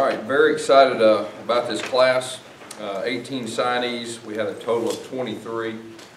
All right, very excited about this class. 18 signees. We had a total of 23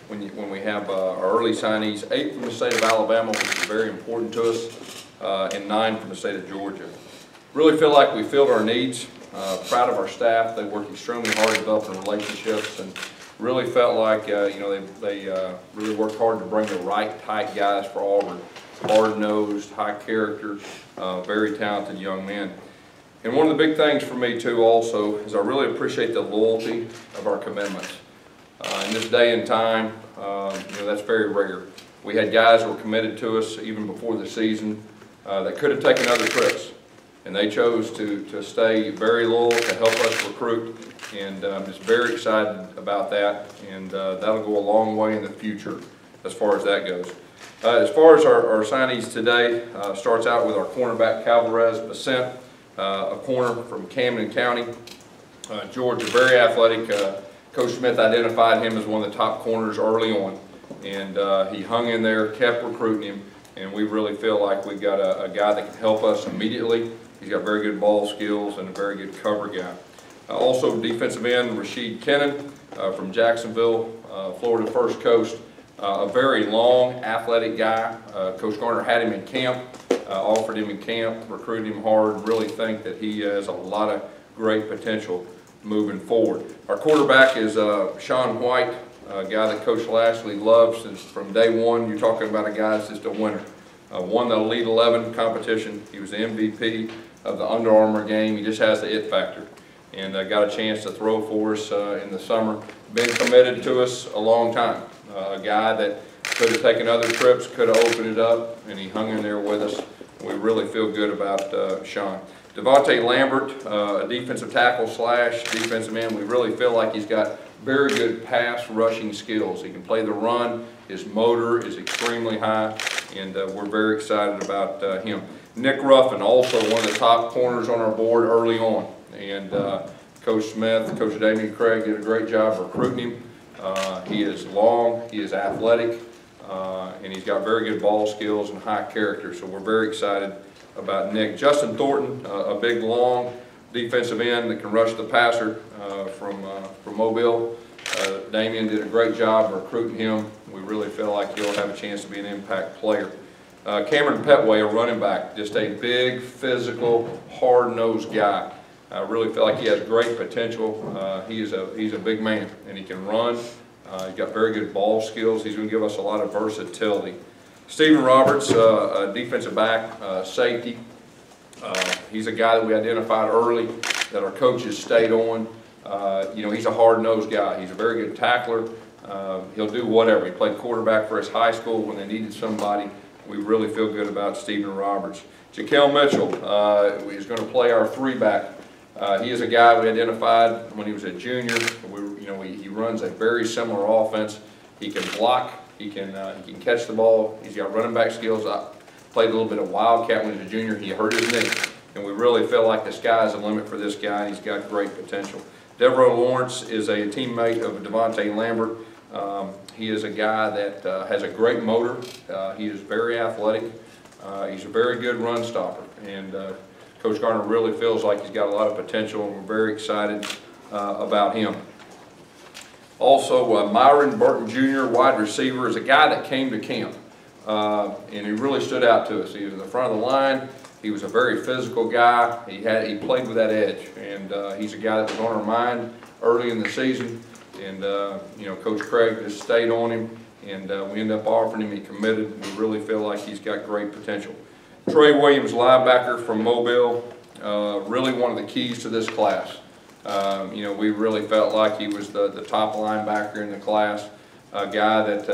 when we have our early signees. 8 from the state of Alabama, which is very important to us, and 9 from the state of Georgia. Really feel like we filled our needs. Proud of our staff. They worked extremely hard developing relationships, and really felt like they really worked hard to bring the right tight guys for Auburn. Hard-nosed, high character, very talented young men. And one of the big things for me too also is I really appreciate the loyalty of our commitments. In this day and time, that's very rare. We had guys that were committed to us even before the season that could have taken other trips, and they chose to stay very loyal to help us recruit, and I'm just very excited about that, and that'll go a long way in the future as far as that goes. As far as our signees today, starts out with our cornerback Calvarez Basent, a corner from Camden County, Georgia, very athletic. Coach Smith identified him as one of the top corners early on, and he hung in there, kept recruiting him, and we really feel like we've got a guy that can help us immediately. He's got very good ball skills and a very good cover guy. Also defensive end Rashid Kennan from Jacksonville, Florida First Coast. A very long, athletic guy. Coach Garner had him in camp, offered him in camp, recruited him hard. Really think that he has a lot of great potential moving forward. Our quarterback is Sean White, a guy that Coach Lashley loves since from day one. You're talking about a guy that's just a winner. Won the Elite 11 competition. He was the MVP of the Under Armour game. He just has the it factor, and got a chance to throw for us in the summer. Been committed to us a long time. A guy that could have taken other trips, could have opened it up, and he hung in there with us. We really feel good about Sean. Devontae Lambert, a defensive tackle slash defensive end. We really feel like he's got very good pass rushing skills. He can play the run. His motor is extremely high, and we're very excited about him. Nick Ruffin, also one of the top corners on our board early on, and Coach Smith, Coach Damian Craig did a great job recruiting him. He is long, he is athletic, and he's got very good ball skills and high character, so we're very excited about Nick. Justin Thornton, a big, long defensive end that can rush the passer from Mobile. Damian did a great job recruiting him. We really feel like he'll have a chance to be an impact player. Cameron Petway, a running back, just a big, physical, hard-nosed guy. I really feel like he has great potential. He's a big man, and he can run. He's got very good ball skills. He's going to give us a lot of versatility. Stephen Roberts, a defensive back, safety. He's a guy that we identified early that our coaches stayed on. He's a hard-nosed guy. He's a very good tackler. He'll do whatever. He played quarterback for his high school when they needed somebody. We really feel good about Stephen Roberts. Jaquel Mitchell is going to play our 3-back. He is a guy we identified when he was a junior. He runs a very similar offense. He can block. He can catch the ball. He's got running back skills. I played a little bit of Wildcat when he was a junior. He hurt his knee, and we really feel like the sky's the limit for this guy, and he's got great potential. Devereaux Lawrence is a teammate of Devontae Lambert. He is a guy that has a great motor. He is very athletic. He's a very good run stopper, and Coach Garner really feels like he's got a lot of potential, and we're very excited about him. Also, Myron Burton Jr., wide receiver, is a guy that came to camp, and he really stood out to us. He was in the front of the line. He was a very physical guy. He played with that edge, and he's a guy that was on our mind early in the season. And Coach Craig just stayed on him, and we ended up offering him. He committed. We really feel like he's got great potential. Trey Williams, linebacker from Mobile, really one of the keys to this class. We really felt like he was the top linebacker in the class, a guy that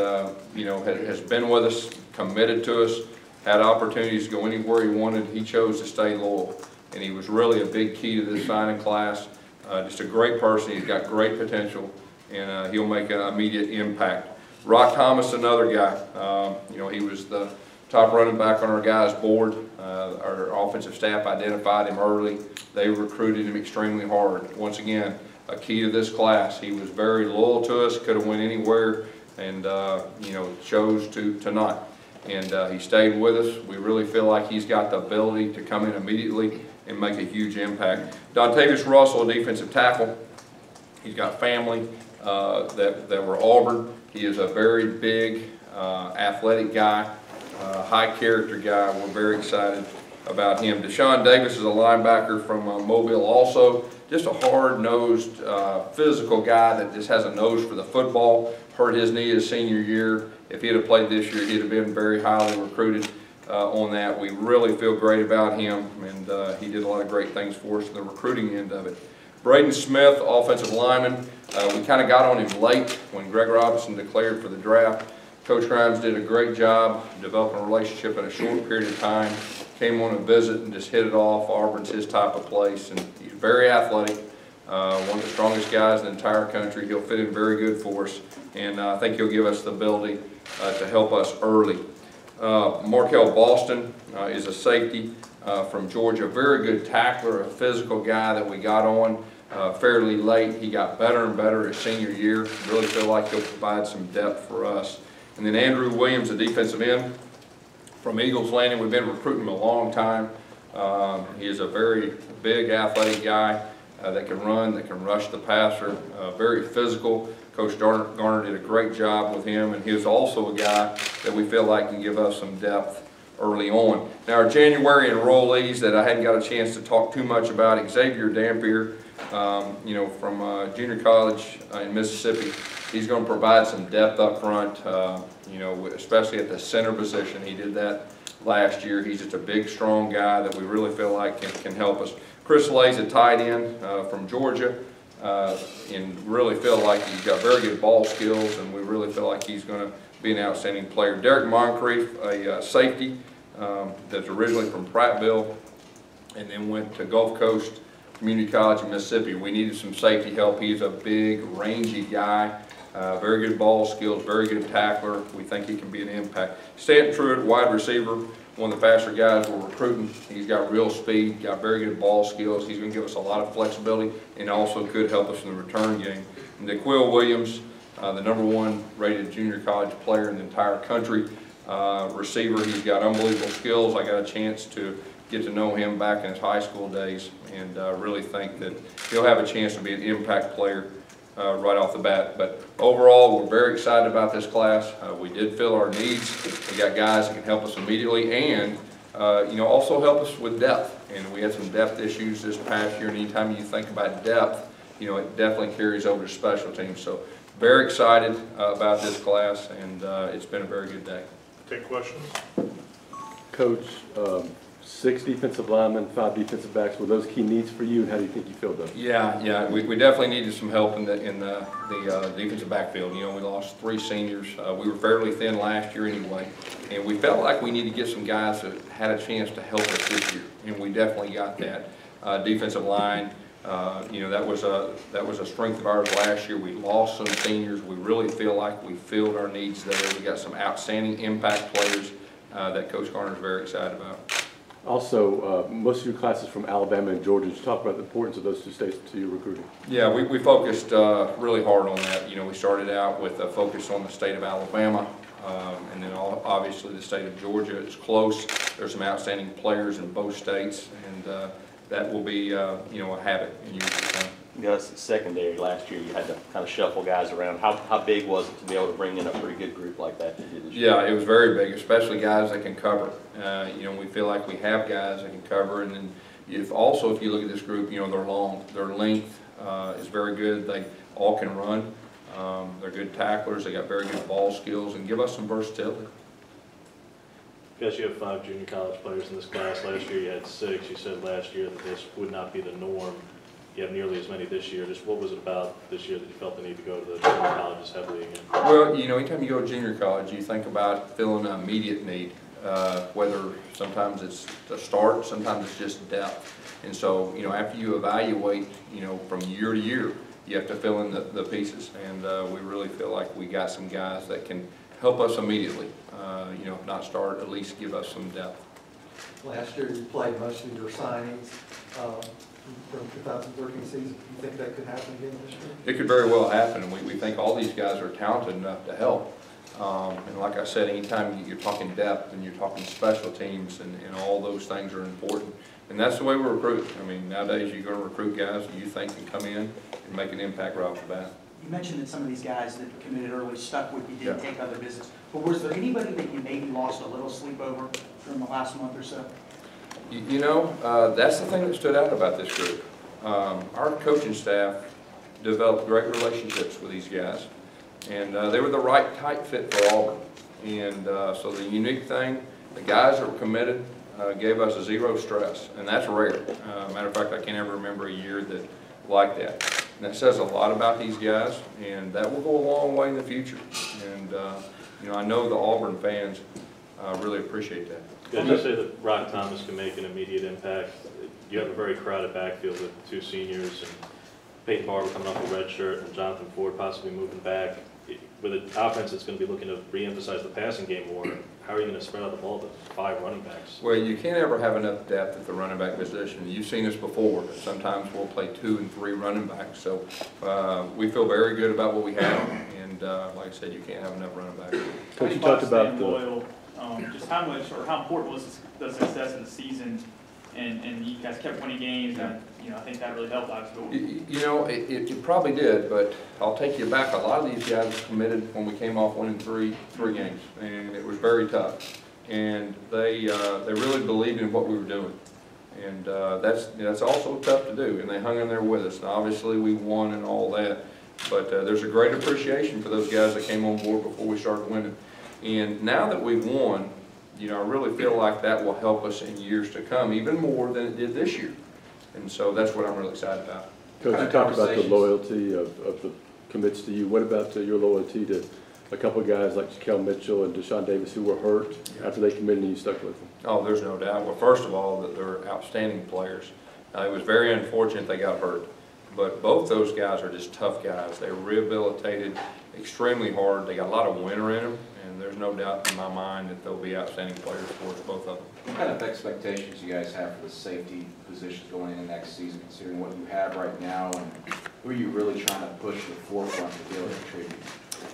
has been with us, committed to us, had opportunities to go anywhere he wanted. He chose to stay loyal, and he was really a big key to this signing class. Just a great person. He's got great potential, and he'll make an immediate impact. Rock Thomas, another guy. He was the top running back on our guys' board. Our offensive staff identified him early. They recruited him extremely hard. Once again, a key to this class. He was very loyal to us, could have went anywhere, and chose to not. And he stayed with us. We really feel like he's got the ability to come in immediately and make a huge impact. Dontavius Russell, a defensive tackle. He's got family that were Auburn. He is a very big, athletic guy, high character guy. We're very excited about him. Deshaun Davis is a linebacker from Mobile also. Just a hard-nosed, physical guy that just has a nose for the football. Hurt his knee his senior year. If he'd have played this year, he'd have been very highly recruited on that. We really feel great about him, and he did a lot of great things for us in the recruiting end of it. Braden Smith, offensive lineman. We kind of got on him late when Greg Robinson declared for the draft. Coach Grimes did a great job developing a relationship in a short period of time. Came on a visit and just hit it off. Auburn's his type of place, and he's very athletic. One of the strongest guys in the entire country. He'll fit in very good for us, and I think he'll give us the ability to help us early. Markel Boston is a safety from Georgia. Very good tackler, a physical guy that we got on fairly late. He got better and better his senior year. Really feel like he'll provide some depth for us. And then Andrew Williams, a defensive end from Eagles Landing. We've been recruiting him a long time. He is a very big athletic guy that can run, that can rush the passer, very physical. Coach Garner did a great job with him, and he is also a guy that we feel like can give us some depth early on. Now our January enrollees that I hadn't got a chance to talk too much about, Xavier Dampier, you know, from junior college in Mississippi. He's going to provide some depth up front, you know, especially at the center position. He did that last year. He's just a big, strong guy that we really feel like can help us. Chris Lay's a tight end from Georgia, and really feel like he's got very good ball skills, and we really feel like he's going to be an outstanding player. Derek Moncrief, a safety that's originally from Prattville and then went to Gulf Coast Community College in Mississippi. We needed some safety help. He's a big, rangy guy. Very good ball skills, very good tackler. We think he can be an impact. Stanton Truitt, wide receiver, one of the faster guys we're recruiting. He's got real speed, got very good ball skills. He's going to give us a lot of flexibility and also could help us in the return game. And DeQuil Williams, the #1 rated junior college player in the entire country, receiver. He's got unbelievable skills. I got a chance to get to know him back in his high school days, and really think that he'll have a chance to be an impact player right off the bat. But overall, we're very excited about this class. We did fill our needs. We got guys that can help us immediately, and you know, also help us with depth. And we had some depth issues this past year, and anytime you think about depth, you know, it definitely carries over to special teams. So very excited about this class, and it's been a very good day. Take questions. Coach, 6 defensive linemen, 5 defensive backs. Were those key needs for you, and how do you think you filled those? Yeah, we definitely needed some help in the defensive backfield. You know, we lost 3 seniors. We were fairly thin last year anyway, and we felt like we needed to get some guys that had a chance to help us this year, and we definitely got that. Defensive line, you know, that was a strength of ours last year. We lost some seniors. We really feel like we filled our needs there. We got some outstanding impact players that Coach Garner is very excited about. Also, most of your classes from Alabama and Georgia. Did you talk about the importance of those 2 states to your recruiting? Yeah, we focused really hard on that. You know, we started out with a focus on the state of Alabama, and then obviously the state of Georgia. It's close. There's some outstanding players in both states, and that will be, you know, a habit in years to come. Gus, secondary last year, you had to kind of shuffle guys around. How big was it to be able to bring in a pretty good group like that? Yeah, it was very big, especially guys that can cover. You know, we feel like we have guys that can cover, and then if you look at this group, you know, they're long. Their length is very good. They all can run. They're good tacklers. They got very good ball skills and give us some versatility. Guess you have 5 junior college players in this class. Last year you had 6. You said last year that this would not be the norm. You have nearly as many this year. Just what was it about this year that you felt the need to go to the junior colleges heavily again? Well, you know, anytime you go to junior college, you think about filling an immediate need, whether sometimes it's the start, sometimes it's just depth. And so, you know, after you evaluate, you know, from year to year, you have to fill in the pieces. And we really feel like we got some guys that can help us immediately. You know, if not start, at least give us some depth. Last year you played most of your signings from 2013 season. Do you think that could happen again this year? It could very well happen, and we think all these guys are talented enough to help. And like I said, anytime you're talking depth and you're talking special teams and all those things are important, And that's the way we recruit. I mean, nowadays you're going to recruit guys that you think can come in and make an impact right off the bat. You mentioned that some of these guys that committed early stuck with you, didn't Yeah. take other visits. But was there anybody that you maybe lost a little sleep over during the last month or so? You know, that's the thing that stood out about this group. Our coaching staff developed great relationships with these guys, and they were the right type fit for Auburn. And so the unique thing, the guys that were committed gave us zero stress, and that's rare. Matter of fact, I can't ever remember a year that like that. And that says a lot about these guys, and that will go a long way in the future. And you know, I know the Auburn fans really appreciate that. Did you say that Ryan Thomas can make an immediate impact? You have a very crowded backfield with 2 seniors and Peyton Barber coming off a red shirt and Jonathan Ford possibly moving back. With an offense that's going to be looking to re-emphasize the passing game more, how are you going to spread out the ball to 5 running backs? Well, you can't ever have enough depth at the running back position. You've seen this before. Sometimes we'll play 2 and 3 running backs. So we feel very good about what we have. And like I said, you can't have enough running backs. Coach, you talked about the, loyal. Just how much or how important was the success of the season, and you guys kept winning games, and you know, I think that really helped obviously. You know, it probably did, but I'll take you back. A lot of these guys committed when we came off winning three games, and it was very tough. And they really believed in what we were doing, and that's also tough to do. And they hung in there with us. And obviously, we won and all that, but there's a great appreciation for those guys that came on board before we started winning. And now that we've won, you know, I really feel like that will help us in years to come, even more than it did this year. And so that's what I'm really excited about. Coach, you talked about the loyalty of the commits to you. What about your loyalty to a couple of guys like Shaquille Mitchell and Deshaun Davis who were hurt after they committed and you stuck with them? Oh, there's no doubt. Well, first of all, that they're outstanding players. It was very unfortunate they got hurt. But both those guys are just tough guys. They were rehabilitated extremely hard. They got a lot of winter in them. And there's no doubt in my mind that they'll be outstanding players for us, both of them. What kind of expectations you guys have for the safety positions going into next season, considering what you have right now, and who are you really trying to push to the forefront to be able to contribute?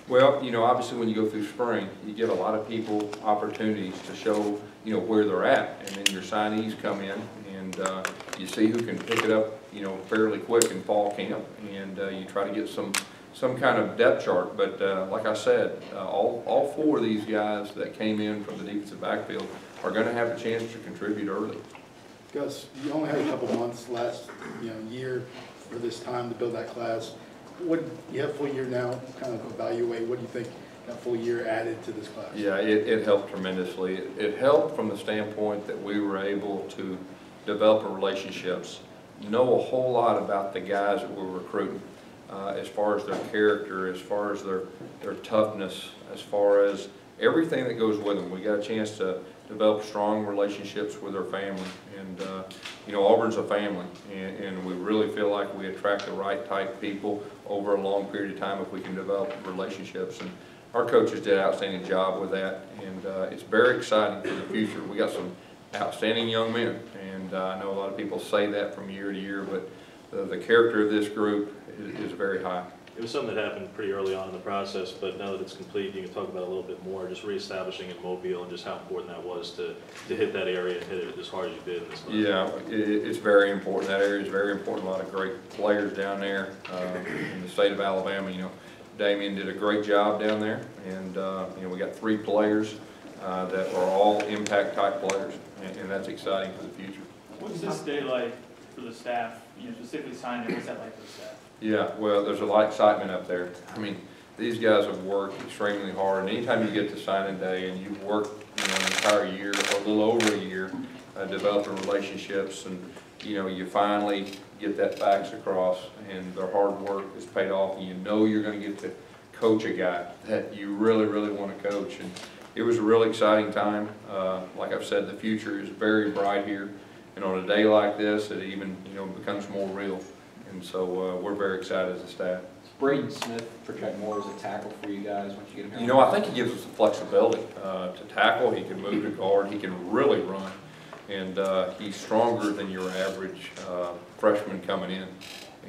Well, you know, obviously when you go through spring, you give a lot of people opportunities to show, you know, where they're at. And then your signees come in and you see who can pick it up, you know, fairly quick in fall camp. And you try to get some kind of depth chart. But like I said, all 4 of these guys that came in from the defensive backfield are going to have a chance to contribute early. Gus, you only had a couple months last year for this time to build that class. What you have a full year now, kind of evaluate, what do you think that full year added to this class? Yeah, it helped tremendously. It helped from the standpoint that we were able to develop relationships, know a whole lot about the guys that we're recruiting. As far as their character, as far as their toughness, as far as everything that goes with them. We got a chance to develop strong relationships with their family. And, you know, Auburn's a family, and we really feel like we attract the right type people over a long period of time if we can develop relationships. And our coaches did an outstanding job with that, and it's very exciting for the future. We got some outstanding young men, and I know a lot of people say that from year to year, but the character of this group is very high. It was something that happened pretty early on in the process, but now that it's complete, you can talk about it a little bit more, just reestablishing in Mobile and just how important that was to hit that area and hit it as hard as you did in this class. Yeah, it's very important. That area is very important. A lot of great players down there in the state of Alabama. You know, Damian did a great job down there, and you know, we got 3 players that are all impact type players, and that's exciting for the future. What's this day like for the staff? You know, specifically signing. What's that like for the staff? Yeah, well, there's a lot of excitement up there. I mean, these guys have worked extremely hard, and anytime you get to signing day and you've worked, you know, an entire year or a little over a year developing relationships, and you know, you finally get that facts across, and their hard work is paid off, and you know you're going to get to coach a guy that you really, really want to coach. And it was a really exciting time. Like I've said, the future is very bright here, and on a day like this, it even, you know, becomes more real. And so we're very excited as a staff. Does Braden Smith project more as a tackle for you guys once you get him here? You know, I think he gives us the flexibility to tackle. He can move to guard. He can really run. And he's stronger than your average freshman coming in.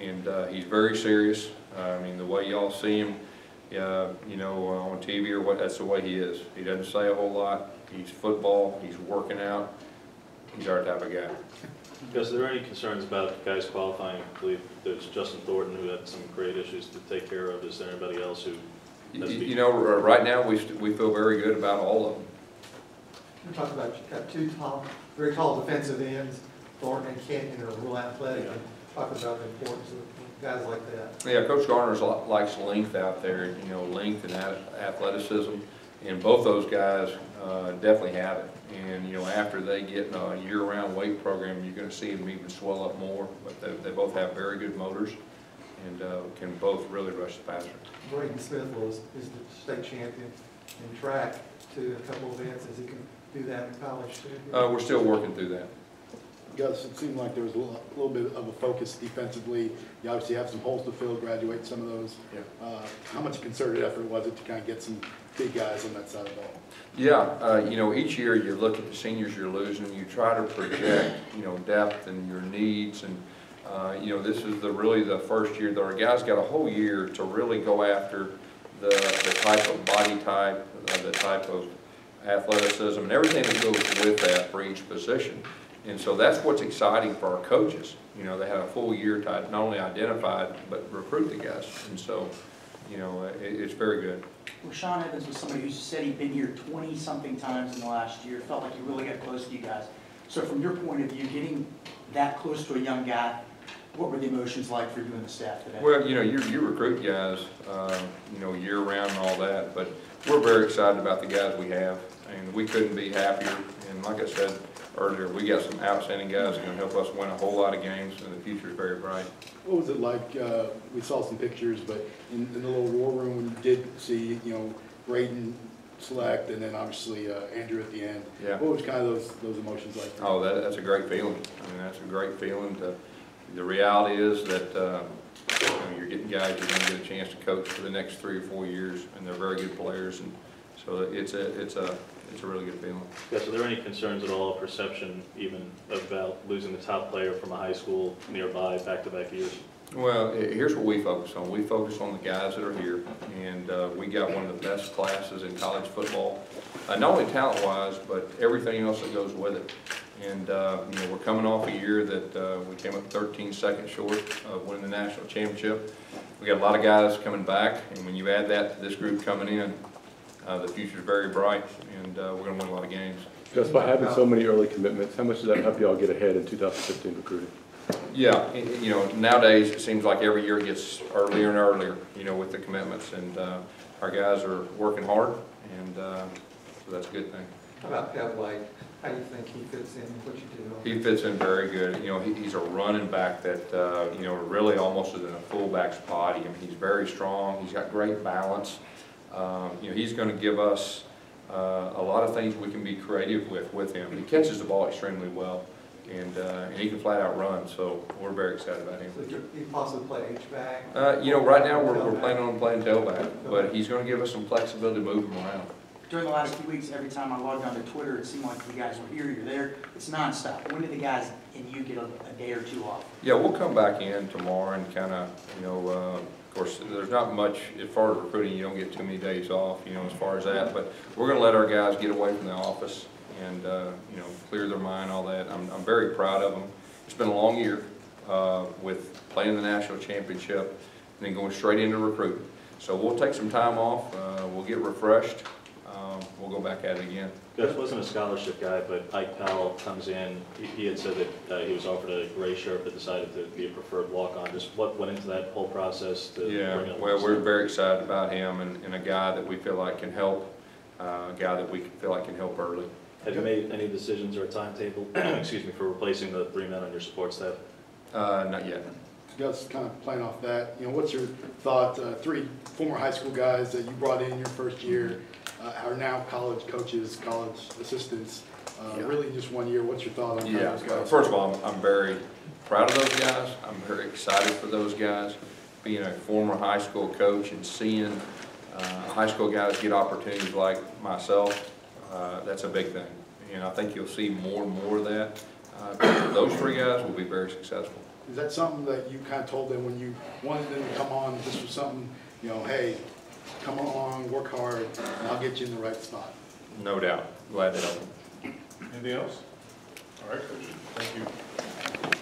And he's very serious. I mean, the way y'all see him, you know, on TV or what, that's the way he is. He doesn't say a whole lot. He's football. He's working out. He's our type of guy. Gus, are there any concerns about guys qualifying? I believe there's Justin Thornton, who had some great issues to take care of. Is there anybody else who? You know, right now, we feel very good about all of them. We talked about, you've got two very tall defensive ends, Thornton and Kenyon are real athletic. Yeah. Talk about the importance of guys like that. Yeah, Coach Garner likes length out there, you know, length and athleticism, and both those guys definitely have it. And, you know, after they get in a year-round weight program, you're going to see them even swell up more, but they both have very good motors and can both really rush the passer. Braden Smith is the state champion in track to a couple of events. Is he can do that in college too? We're still working through that. Gus, it seemed like there was a little bit of a focus defensively. You obviously have some holes to fill, graduate some of those. Yeah. How much concerted effort was it to kind of get some big guys on that side of the ball? Yeah, you know, each year you look at the seniors you're losing, you try to project, you know, depth and your needs, and you know, this is really the first year that our guys got a whole year to really go after the type of body type, the type of athleticism, and everything that goes with that for each position. And so that's what's exciting for our coaches. You know, they had a full year to not only identify, but recruit the guys. And so, you know, it's very good. Well, Sean Evans was somebody who said he'd been here 20-something times in the last year, felt like he really got close to you guys. So from your point of view, getting that close to a young guy, what were the emotions like for you and the staff today? Well, you know, you recruit guys, you know, year-round and all that, but we're very excited about the guys we have, and we couldn't be happier. And like I said earlier, we got some outstanding guys that are going to help us win a whole lot of games, and the future is very bright. What was it like? We saw some pictures, but in the little war room when you did see, you know, Braden select and then obviously Andrew at the end. Yeah. What was kind of those emotions like? Oh, that's a great feeling. I mean, that's a great feeling. The reality is that you know, you're getting guys you're going to get a chance to coach for the next 3 or 4 years, and they're very good players, and so it's a really good feeling. Yes, are there any concerns at all, perception even, about losing the top player from a high school nearby back-to-back years? Well, here's what we focus on. We focus on the guys that are here, and we got one of the best classes in college football, not only talent-wise, but everything else that goes with it. And you know, we're coming off a year that we came up 13 seconds short of winning the national championship. We got a lot of guys coming back, and when you add that to this group coming in, the future is very bright, and we're going to win a lot of games. Just by having so many early commitments, how much does that help you all get ahead in 2015 recruiting? Yeah, you know, nowadays it seems like every year gets earlier and earlier, you know, with the commitments, and our guys are working hard, and so that's a good thing. How about Pat White? How do you think he fits in with what you do? He fits in very good. You know, he's a running back that, you know, really almost is in a fullback spot. I mean, he's very strong. He's got great balance. You know, he's going to give us a lot of things we can be creative with him. He catches the ball extremely well, and he can flat out run. So we're very excited about him. So he possibly play H-back? You know, right now we're planning on playing tailback, but he's going to give us some flexibility to move him around. During the last few weeks, every time I logged onto Twitter, it seemed like you guys were here, you're there. It's nonstop. When do the guys and you get a day or two off? Yeah, we'll come back in tomorrow and kind of, you know, of course, there's not much, as far as recruiting, you don't get too many days off, you know, as far as that. But we're going to let our guys get away from the office and, you know, clear their mind, all that. I'm very proud of them. It's been a long year with playing the national championship and then going straight into recruiting. So we'll take some time off. We'll get refreshed. We'll go back at it again. Gus wasn't a scholarship guy, but Ike Powell comes in. He had said that he was offered a gray shirt but decided to be a preferred walk-on. Just what went into that whole process to bring up? Well, we're very excited about him and a guy that we feel like can help, a guy that we feel like can help early. Have you made any decisions or a timetable, excuse me, for replacing the 3 men on your support staff? Not yet. Gus, kind of playing off that, you know, what's your thought? 3 former high school guys that you brought in your first year are now college coaches, college assistants. Really, just 1 year. What's your thought on those guys? First of all, I'm very proud of those guys. I'm very excited for those guys. Being a former high school coach and seeing high school guys get opportunities like myself, that's a big thing. And I think you'll see more and more of that. Those 3 guys will be very successful. Is that something that you kind of told them when you wanted them to come on? This was something, you know, hey, come along, work hard, and I'll get you in the right spot. No doubt. Glad to help them. Anything else? All right, Coach. Thank you.